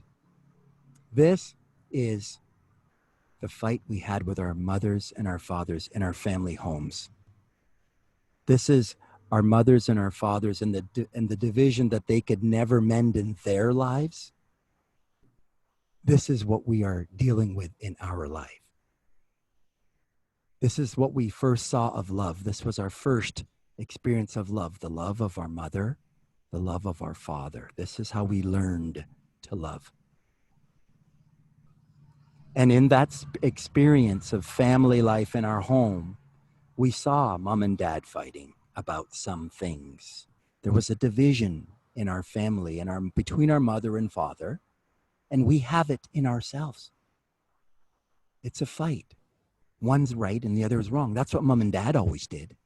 This is the fight we had with our mothers and our fathers in our family homes. This is our mothers and our fathers and the division that they could never mend in their lives. This is what we are dealing with in our life. This is what we first saw of love. This was our first experience of love, the love of our mother, the love of our father. This is how we learned to love. And in that experience of family life in our home, we saw mom and dad fighting about some things. There was a division in our family and between our mother and father, and we have it in ourselves. It's a fight. One's right and the other is wrong. That's what mom and dad always did.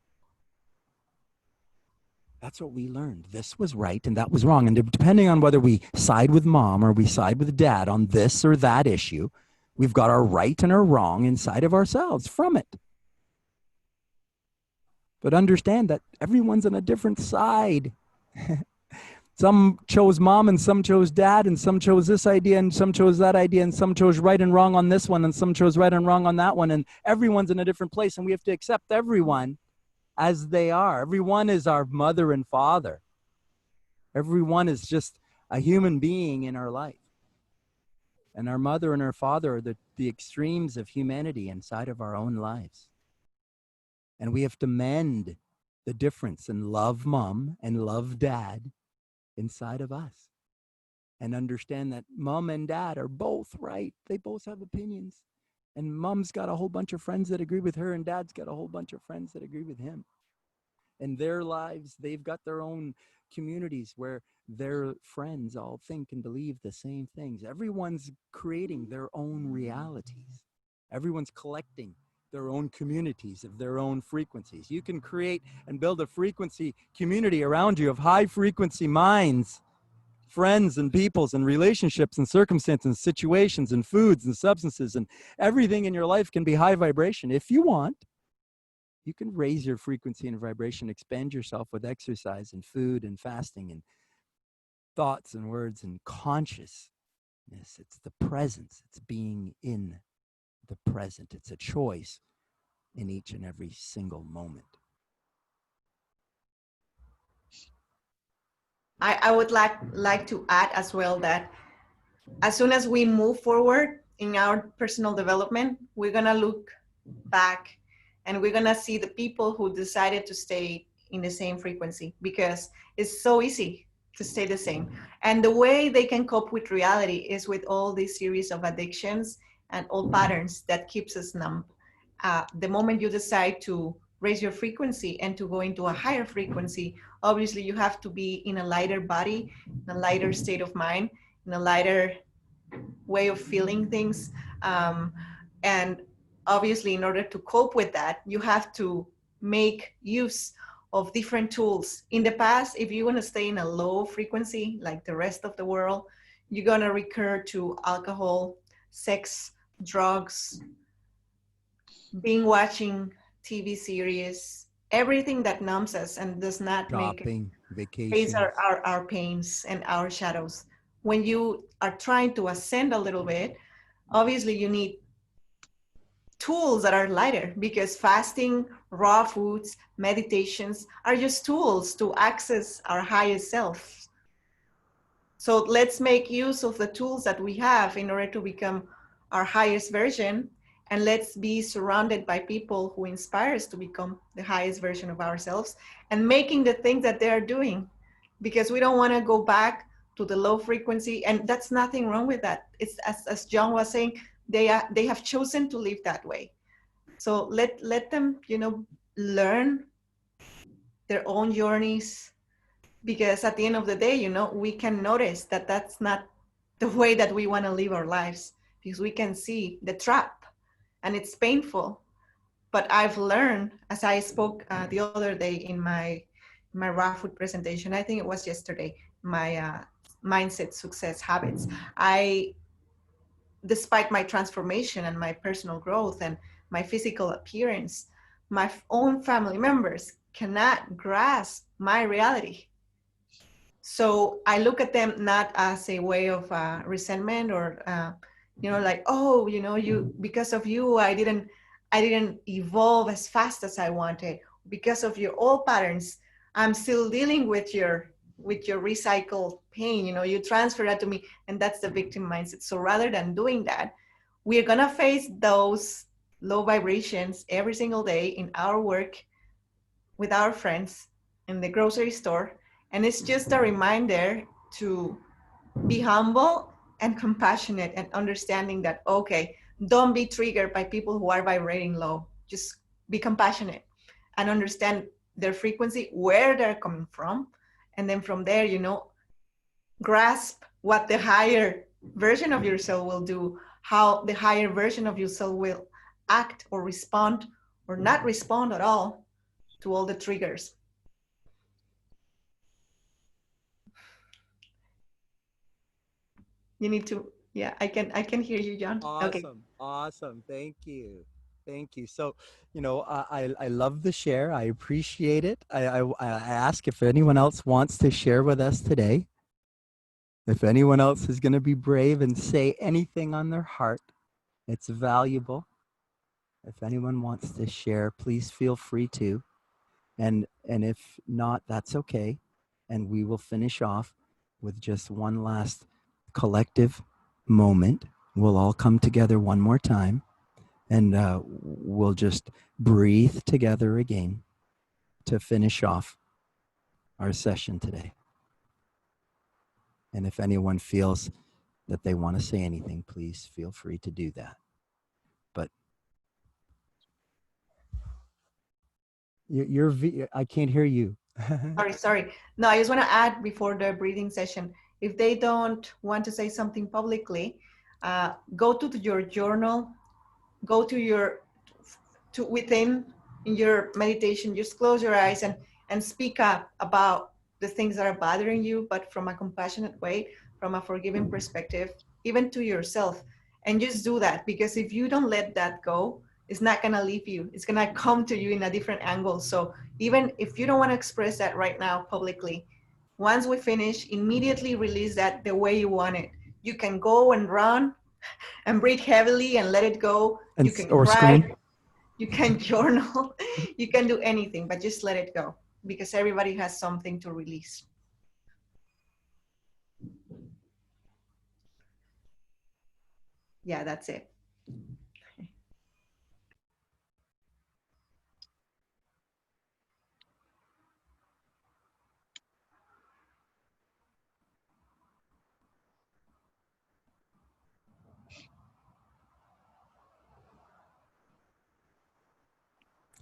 That's what we learned. This was right and that was wrong. And depending on whether we side with mom or we side with dad on this or that issue, we've got our right and our wrong inside of ourselves from it. But understand that everyone's on a different side. Some chose mom and some chose dad and some chose this idea and some chose that idea and some chose right and wrong on this one and some chose right and wrong on that one. And everyone's in a different place and we have to accept everyone as they are. Everyone is our mother and father. Everyone is just a human being in our life. And our mother and our father are the extremes of humanity inside of our own lives. And we have to mend the difference and love mom and love dad inside of us. And understand that mom and dad are both right. They both have opinions. And mom's got a whole bunch of friends that agree with her, and dad's got a whole bunch of friends that agree with him. In their lives, they've got their own communities where their friends all think and believe the same things. Everyone's creating their own realities. Everyone's collecting their own communities of their own frequencies. You can create and build a frequency community around you of high frequency minds, friends and peoples and relationships and circumstances and situations and foods and substances, and everything in your life can be high vibration if you want. You can raise your frequency and vibration, expand yourself with exercise and food and fasting and thoughts and words and consciousness. It's the presence. It's being in the present. It's a choice in each and every single moment. I would like to add as well that as soon as we move forward in our personal development, we're gonna look back and we're gonna see the people who decided to stay in the same frequency, because it's so easy to stay the same. And the way they can cope with reality is with all these series of addictions and old patterns that keeps us numb. The moment you decide to raise your frequency and to go into a higher frequency, obviously you have to be in a lighter body, in a lighter state of mind, in a lighter way of feeling things. Um, and obviously, in order to cope with that, you have to make use of different tools. In the past, if you want to stay in a low frequency, like the rest of the world, you're going to recur to alcohol, sex, drugs, being watching TV series, everything that numbs us and does not make Shopping, face vacations. our pains and our shadows. When you are trying to ascend a little bit, obviously you need tools that are lighter, because fasting, raw foods, meditations are just tools to access our highest self. So let's make use of the tools that we have in order to become our highest version. And let's be surrounded by people who inspire us to become the highest version of ourselves and making the things that they are doing, because we don't want to go back to the low frequency. And that's nothing wrong with that. It's as John was saying, they have chosen to live that way. So let them, learn their own journeys, because at the end of the day, we can notice that that's not the way that we want to live our lives, because we can see the trap and it's painful. But I've learned, as I spoke the other day in my raw food presentation, I think it was yesterday, my mindset success habits. I Despite my transformation and my personal growth and my physical appearance, my own family members cannot grasp my reality. So I look at them not as a way of resentment, or like, oh, you, because of you, I didn't evolve as fast as I wanted. Because of your old patterns, I'm still dealing with your recycled pain. You transfer that to me, and that's the victim mindset. So rather than doing that, we're gonna face those low vibrations every single day in our work, with our friends, in the grocery store. And it's just a reminder to be humble and compassionate, and understanding that, okay, don't be triggered by people who are vibrating low. Just be compassionate and understand their frequency, where they're coming from. And then from there, grasp what the higher version of yourself will do, how the higher version of yourself will act or respond, or not respond at all, to all the triggers. You need to, yeah, I can hear you, John. Okay. Awesome. Awesome. Thank you. Thank you. So, I love the share. I appreciate it. I ask if anyone else wants to share with us today. If anyone else is going to be brave and say anything on their heart, it's valuable. If anyone wants to share, please feel free to. And if not, that's okay. And we will finish off with just one last collective moment. We'll all come together one more time, and we'll just breathe together again to finish off our session today. And if anyone feels that they want to say anything, please feel free to do that. But I can't hear you. Sorry. No, I just want to add before the breathing session, if they don't want to say something publicly, go to your journal, go to within in your meditation, just close your eyes and speak up about the things that are bothering you, but from a compassionate way, from a forgiving perspective, even to yourself. And just do that, because if you don't let that go, it's not going to leave you. It's going to come to you in a different angle. So even if you don't want to express that right now publicly, once we finish, immediately release that the way you want it. You can go and run and breathe heavily and let it go. And You can or cry, scream. you can journal, you can do anything, but just let it go, because everybody has something to release. Yeah, that's it.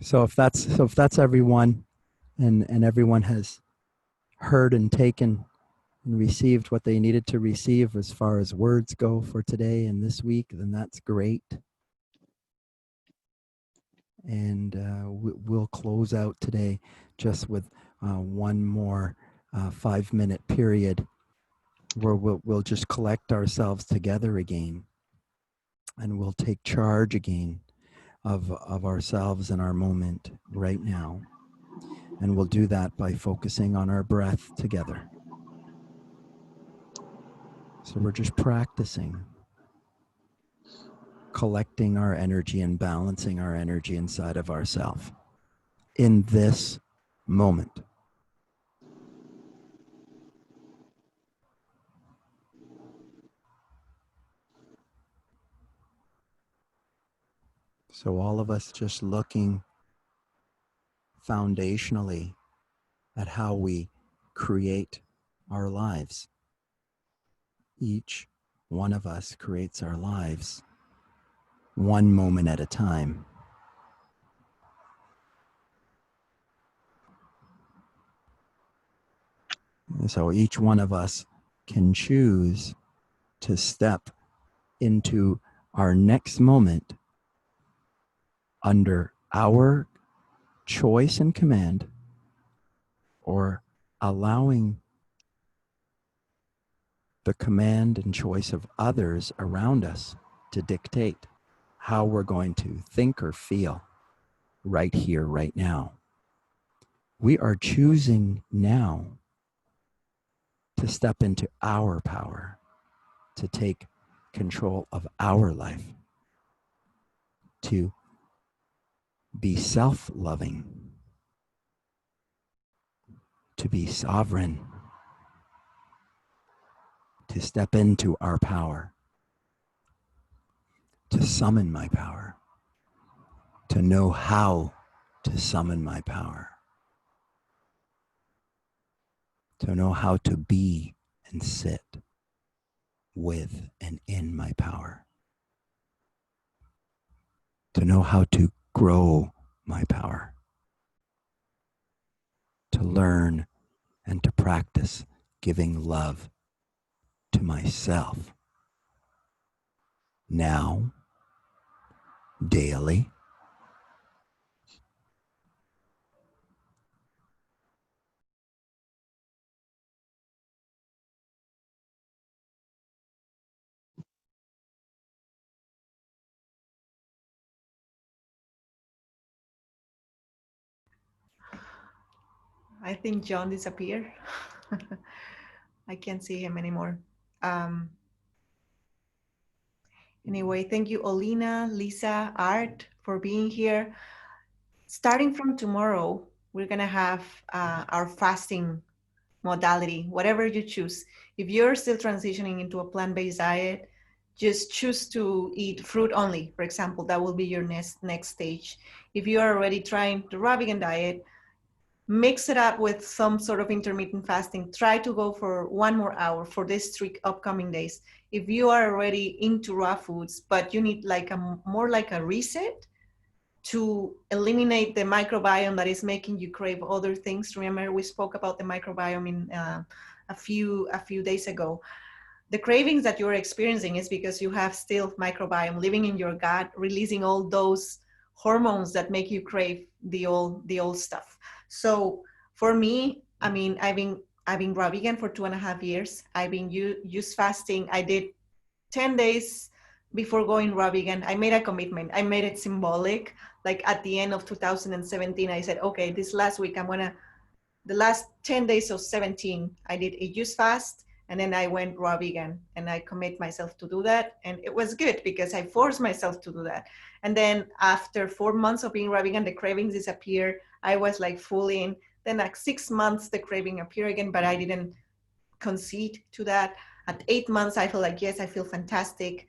So if that's everyone, and everyone has heard and taken and received what they needed to receive as far as words go for today and this week, then that's great. And we'll close out today just with one more 5-minute period where we'll just collect ourselves together again, and we'll take charge again of ourselves and our moment right now. And we'll do that by focusing on our breath together. So we're just practicing collecting our energy and balancing our energy inside of ourselves in this moment. So all of us just looking foundationally at how we create our lives. Each one of us creates our lives one moment at a time. So each one of us can choose to step into our next moment under our choice and command, or allowing the command and choice of others around us to dictate how we're going to think or feel right here, right now. We are choosing now to step into our power, to take control of our life, to be self-loving, to be sovereign, to step into our power, to summon my power, to know how to summon my power, to know how to be and sit with and in my power, to know how to grow my power, to learn and to practice giving love to myself now, daily. I think John disappeared. I can't see him anymore. Um, anyway, thank you, Olina, Lisa, Art, for being here. Starting from tomorrow, we're going to have our fasting modality, whatever you choose. If you're still transitioning into a plant-based diet, just choose to eat fruit only. For example, that will be your next stage. If you are already trying the raw vegan diet, mix it up with some sort of intermittent fasting. Try to go for 1 more hour for these 3 upcoming days. If you are already into raw foods, but you need like more like a reset to eliminate the microbiome that is making you crave other things. Remember, we spoke about the microbiome in a few days ago. The cravings that you're experiencing is because you have still microbiome living in your gut, releasing all those hormones that make you crave the old stuff. So for me, I mean, I've been raw vegan for 2.5 years. I've been use fasting. I did 10 days before going raw vegan. I made a commitment. I made it symbolic. Like at the end of 2017, I said, okay, this last week, the last 10 days of 17, I did a juice fast, and then I went raw vegan, and I commit myself to do that. And it was good because I forced myself to do that. And then after 4 months of being raw vegan, the cravings disappeared. I was like full in. Then like 6 months, the craving appeared again, but I didn't concede to that. At 8 months, I feel like, yes, I feel fantastic.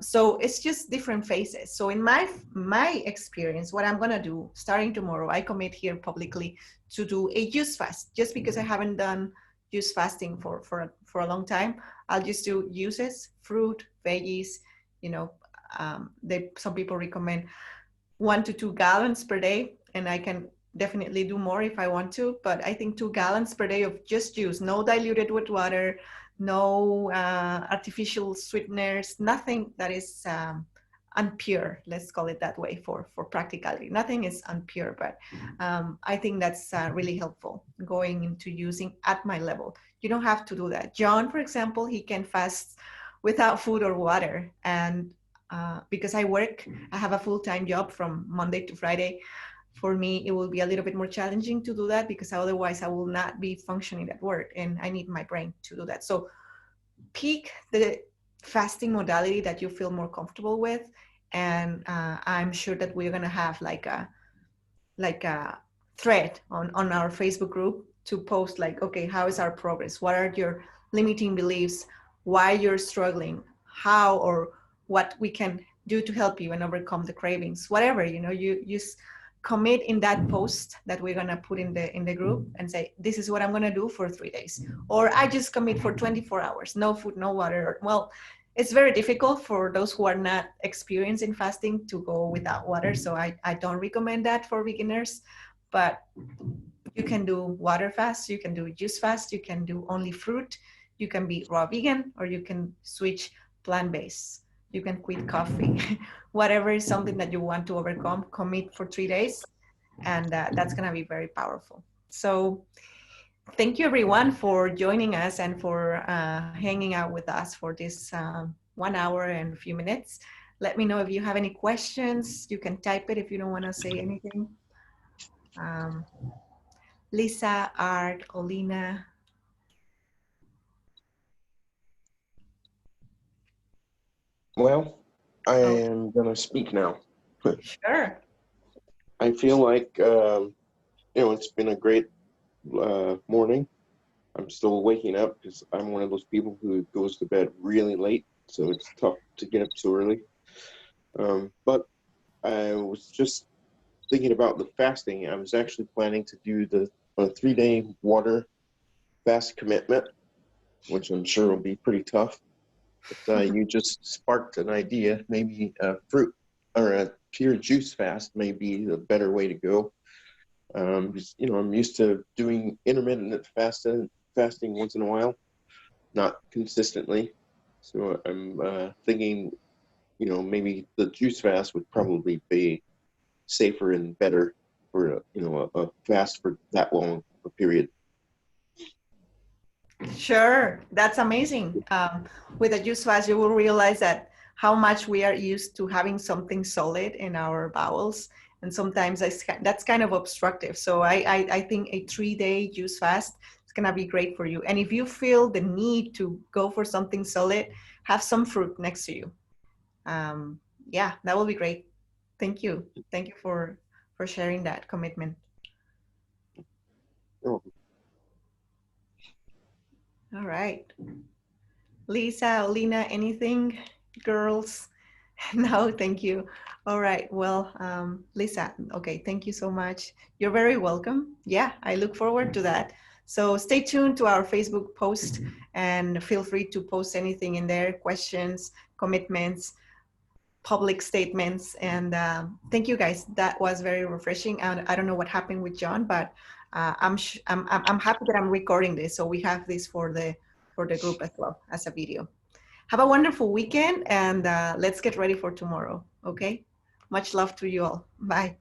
So it's just different phases. So in my experience, what I'm gonna do starting tomorrow, I commit here publicly to do a juice fast, just because I haven't done juice fasting for a long time. I'll just do juices, fruit, veggies. You know, some people recommend 1 to 2 gallons per day, and I can definitely do more if I want to, but I think 2 gallons per day of just juice, no diluted with water, no artificial sweeteners, nothing that is unpure, let's call it that way for practicality. Nothing is unpure, but I think that's really helpful going into using at my level. You don't have to do that. John, for example, he can fast without food or water, and because I work, I have a full-time job from Monday to Friday. For me, it will be a little bit more challenging to do that because otherwise I will not be functioning at work, and I need my brain to do that. So pick the fasting modality that you feel more comfortable with, and I'm sure that we're gonna have like a thread on our Facebook group to post like, okay, how is our progress? What are your limiting beliefs? Why you're struggling? How or what we can do to help you and overcome the cravings? Whatever, you just commit in that post that we're gonna put in the group and say, this is what I'm gonna do for 3 days. Or I just commit for 24 hours, no food, no water. Well, it's very difficult for those who are not experienced in fasting to go without water. So I don't recommend that for beginners, but you can do water fast, you can do juice fast, you can do only fruit, you can be raw vegan, or you can switch plant-based. You can quit coffee. Whatever is something that you want to overcome, commit for 3 days, and that's gonna be very powerful. So thank you everyone for joining us and for hanging out with us for this 1 hour and a few minutes. Let me know if you have any questions. You can type it if you don't want to say anything. Lisa, Art, Olina. Well, I am going to speak now. Sure. I feel like, it's been a great morning. I'm still waking up because I'm one of those people who goes to bed really late, so it's tough to get up so early. But I was just thinking about the fasting. I was actually planning to do the 3-day water fast commitment, which I'm sure will be pretty tough. But you just sparked an idea. Maybe a fruit or a pure juice fast may be the better way to go. Because, I'm used to doing intermittent fasting once in a while, not consistently. So I'm thinking, maybe the juice fast would probably be safer and better for a fast for that long a period. Sure, that's amazing. With a juice fast, you will realize that how much we are used to having something solid in our bowels, and sometimes that's kind of obstructive. So I think a 3-day juice fast is gonna be great for you. And if you feel the need to go for something solid, have some fruit next to you. Yeah, that will be great. Thank you. Thank you for sharing that commitment. Oh. All right. Lisa, Olina, anything? Girls? No, thank you. All right. Well, Lisa, okay, thank you so much. You're very welcome. Yeah, I look forward to that. So stay tuned to our Facebook post and feel free to post anything in there, questions, commitments, public statements. And thank you guys. That was very refreshing. And I don't know what happened with John, but I'm happy that I'm recording this. So we have this for the group as well as a video. Have a wonderful weekend, and let's get ready for tomorrow. Okay. Much love to you all. Bye.